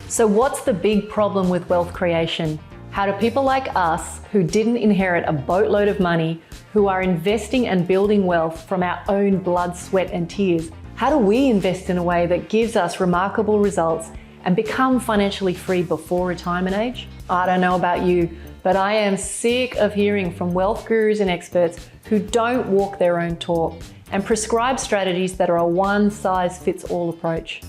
So what's the big problem with wealth creation? How do people like us, who didn't inherit a boatload of money, who are investing and building wealth from our own blood, sweat and tears, how do we invest in a way that gives us remarkable results and become financially free before retirement age? I don't know about you, but I am sick of hearing from wealth gurus and experts who don't walk their own talk and prescribe strategies that are a one-size-fits-all approach.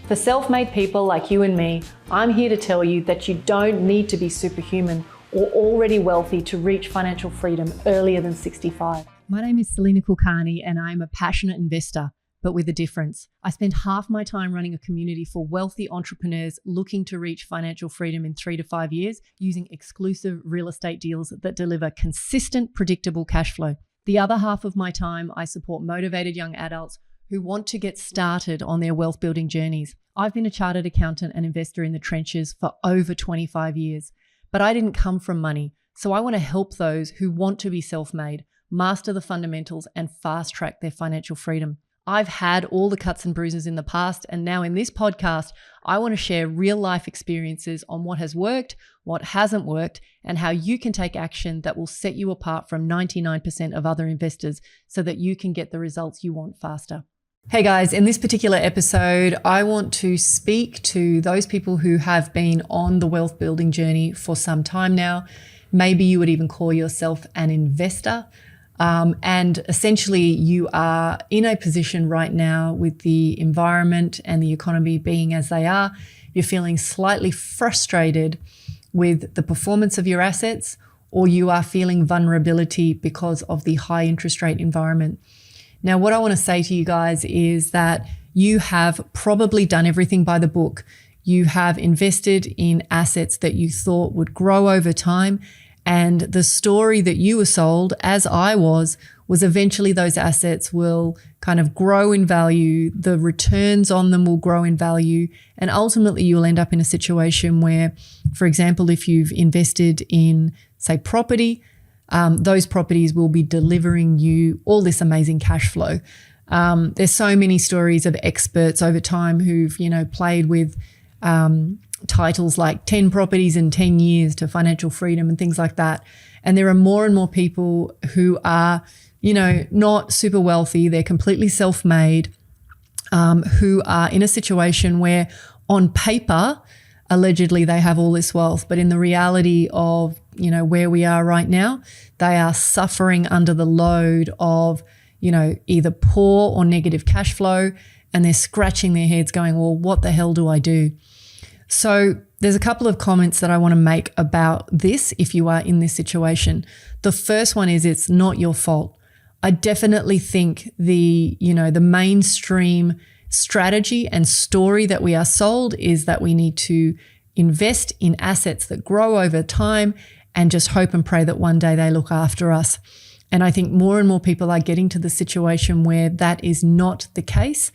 For self-made people like you and me, I'm here to tell you that you don't need to be superhuman or already wealthy to reach financial freedom earlier than 65. My name is Selena Kulkarni and I'm a passionate investor, but with a difference. I spend half my time running a community for wealthy entrepreneurs looking to reach financial freedom in 3 to 5 years using exclusive real estate deals that deliver consistent, predictable cash flow. The other half of my time, I support motivated young adults who want to get started on their wealth building journeys. I've been a chartered accountant and investor in the trenches for over 25 years, but I didn't come from money. So I want to help those who want to be self-made, master the fundamentals and fast track their financial freedom. I've had all the cuts and bruises in the past, and now in this podcast, I want to share real life experiences on what has worked, what hasn't worked, and how you can take action that will set you apart from 99% of other investors so that you can get the results you want faster. Hey guys, in this particular episode, I want to speak to those people who have been on the wealth building journey for some time now. Maybe you would even call yourself an investor. And essentially you are in a position right now with the environment and the economy being as they are. You're feeling slightly frustrated with the performance of your assets, or you are feeling vulnerability because of the high interest rate environment. Now, what I want to say to you guys is that you have probably done everything by the book. You have invested in assets that you thought would grow over time. And the story that you were sold, as I was eventually those assets will kind of grow in value. The returns on them will grow in value. And ultimately, you'll end up in a situation where, for example, if you've invested in, say, property, those properties will be delivering you all this amazing cash flow. There's so many stories of experts over time who've, played with titles like 10 properties in 10 years to financial freedom and things like that. And there are more and more people who are, not super wealthy. They're completely self-made, who are in a situation where on paper, allegedly they have all this wealth, but in the reality of, where we are right now, they are suffering under the load of, either poor or negative cash flow, and they're scratching their heads going, well, what the hell do I do? So there's a couple of comments that I want to make about this if you are in this situation. The first one is it's not your fault. I definitely think the mainstream strategy and story that we are sold is that we need to invest in assets that grow over time and just hope and pray that one day they look after us. And I think more and more people are getting to the situation where that is not the case.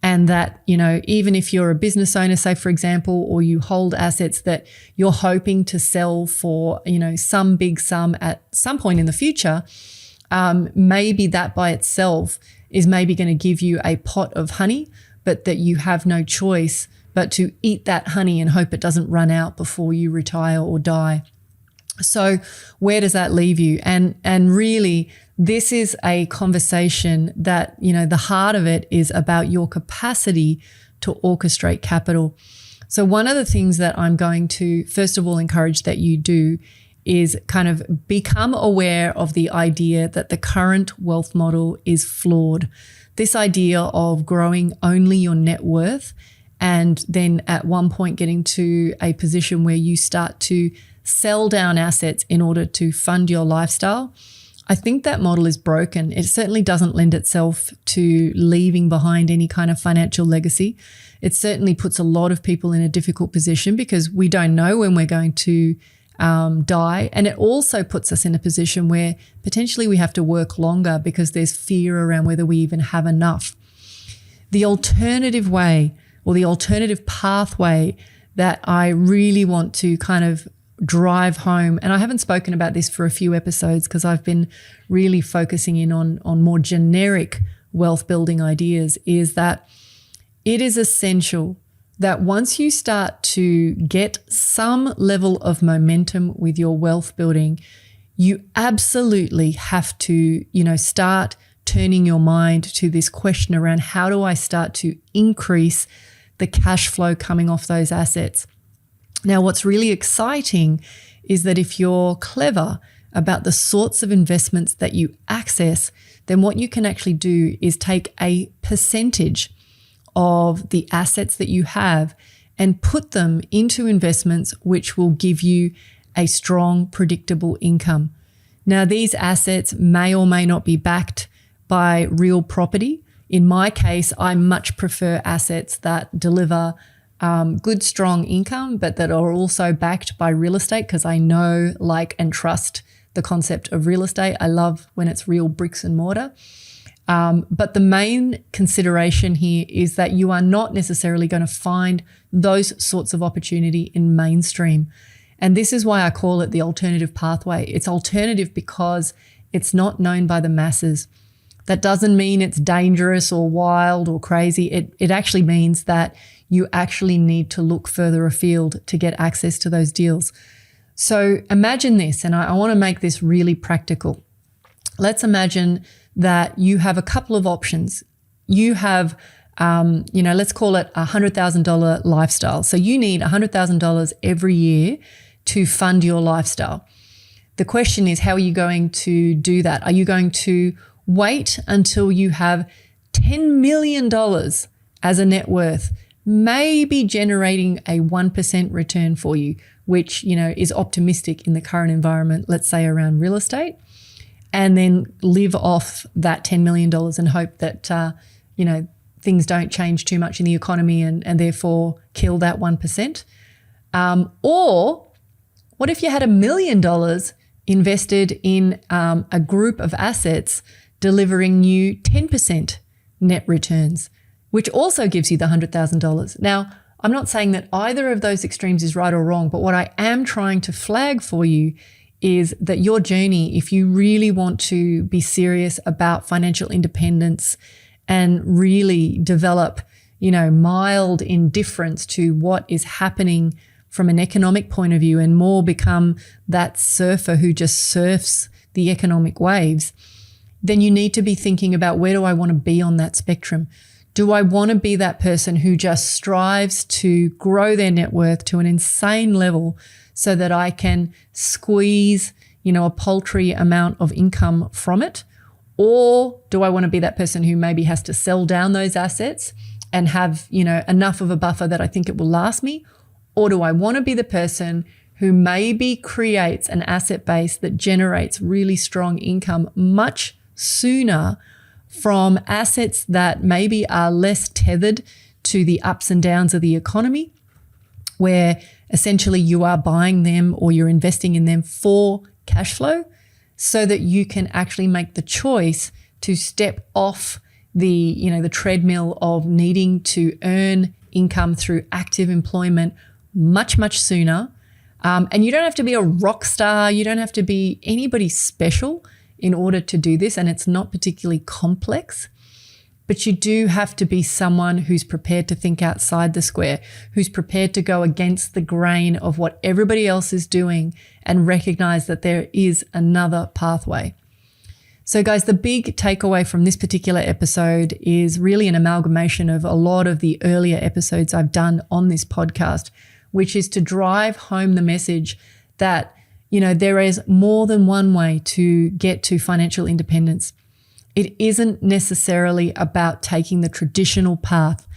And that, even if you're a business owner, say, for example, or you hold assets that you're hoping to sell for, some big sum at some point in the future, maybe that by itself is maybe going to give you a pot of honey, but that you have no choice but to eat that honey and hope it doesn't run out before you retire or die. So where does that leave you? And really, this is a conversation that, the heart of it is about your capacity to orchestrate capital. So one of the things that I'm going to, first of all, encourage that you do is kind of become aware of the idea that the current wealth model is flawed. This idea of growing only your net worth and then at one point getting to a position where you start to sell down assets in order to fund your lifestyle. I think that model is broken. It certainly doesn't lend itself to leaving behind any kind of financial legacy. It certainly puts a lot of people in a difficult position because we don't know when we're going to die. And it also puts us in a position where potentially we have to work longer because there's fear around whether we even have enough. The alternative way or the alternative pathway that I really want to kind of drive home, and I haven't spoken about this for a few episodes because I've been really focusing in on more generic wealth building ideas, is that it is essential that once you start to get some level of momentum with your wealth building, you absolutely have to, start turning your mind to this question around how do I start to increase the cash flow coming off those assets. Now, what's really exciting is that if you're clever about the sorts of investments that you access, then what you can actually do is take a percentage of the assets that you have and put them into investments which will give you a strong, predictable income. Now, these assets may or may not be backed by real property. In my case, I much prefer assets that deliver good, strong income, but that are also backed by real estate because I know, like, and trust the concept of real estate. I love when it's real bricks and mortar. But the main consideration here is that you are not necessarily going to find those sorts of opportunity in mainstream. And this is why I call it the alternative pathway. It's alternative because it's not known by the masses. That doesn't mean it's dangerous or wild or crazy. It actually means that you actually need to look further afield to get access to those deals. So imagine this, and I want to make this really practical. Let's imagine that you have a couple of options. You have, let's call it a $100,000 lifestyle. So you need $100,000 every year to fund your lifestyle. The question is, how are you going to do that? Are you going to wait until you have $10 million as a net worth, maybe generating a 1% return for you, which, is optimistic in the current environment, let's say around real estate, and then live off that $10 million and hope that, things don't change too much in the economy and therefore kill that 1%? Or what if you had $1 million invested in a group of assets delivering you 10% net returns, which also gives you the $100,000. Now, I'm not saying that either of those extremes is right or wrong, but what I am trying to flag for you is that your journey, if you really want to be serious about financial independence and really develop, mild indifference to what is happening from an economic point of view and more become that surfer who just surfs the economic waves, then you need to be thinking about, where do I want to be on that spectrum? Do I want to be that person who just strives to grow their net worth to an insane level so that I can squeeze, a paltry amount of income from it? Or do I want to be that person who maybe has to sell down those assets and have, enough of a buffer that I think it will last me? Or do I want to be the person who maybe creates an asset base that generates really strong income much sooner from assets that maybe are less tethered to the ups and downs of the economy, where essentially you are buying them or you're investing in them for cash flow so that you can actually make the choice to step off the treadmill of needing to earn income through active employment much, much sooner. And you don't have to be a rock star. You don't have to be anybody special in order to do this. And it's not particularly complex, but you do have to be someone who's prepared to think outside the square, who's prepared to go against the grain of what everybody else is doing and recognize that there is another pathway. So guys, the big takeaway from this particular episode is really an amalgamation of a lot of the earlier episodes I've done on this podcast, which is to drive home the message that there is more than one way to get to financial independence. It isn't necessarily about taking the traditional path.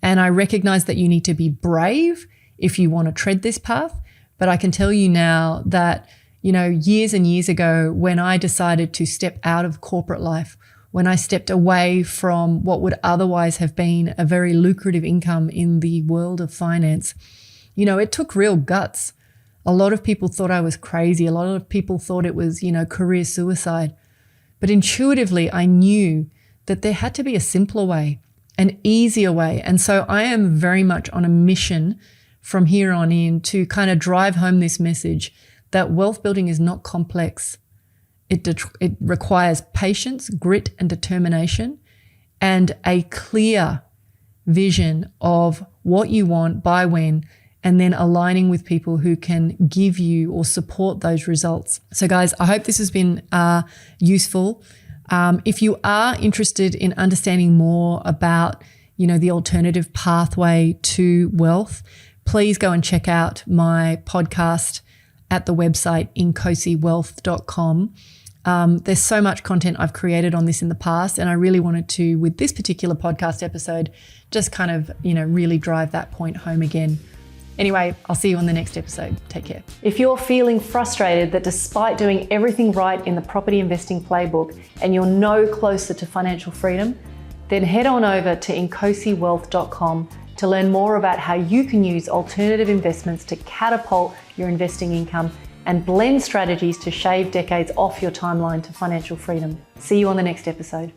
And I recognize that you need to be brave if you want to tread this path. But I can tell you now that, years and years ago, when I decided to step out of corporate life, when I stepped away from what would otherwise have been a very lucrative income in the world of finance, it took real guts. A lot of people thought I was crazy. A lot of people thought it was, career suicide. But intuitively, I knew that there had to be a simpler way, an easier way. And so I am very much on a mission from here on in to kind of drive home this message that wealth building is not complex. It requires patience, grit, and determination, and a clear vision of what you want, by when, and then aligning with people who can give you or support those results. So guys, I hope this has been useful. If you are interested in understanding more about, the alternative pathway to wealth, please go and check out my podcast at the website incosiwealth.com. There's so much content I've created on this in the past, and I really wanted to, with this particular podcast episode, just kind of, really drive that point home again. Anyway, I'll see you on the next episode. Take care. If you're feeling frustrated that despite doing everything right in the property investing playbook and you're no closer to financial freedom, then head on over to incosiwealth.com to learn more about how you can use alternative investments to catapult your investing income and blend strategies to shave decades off your timeline to financial freedom. See you on the next episode.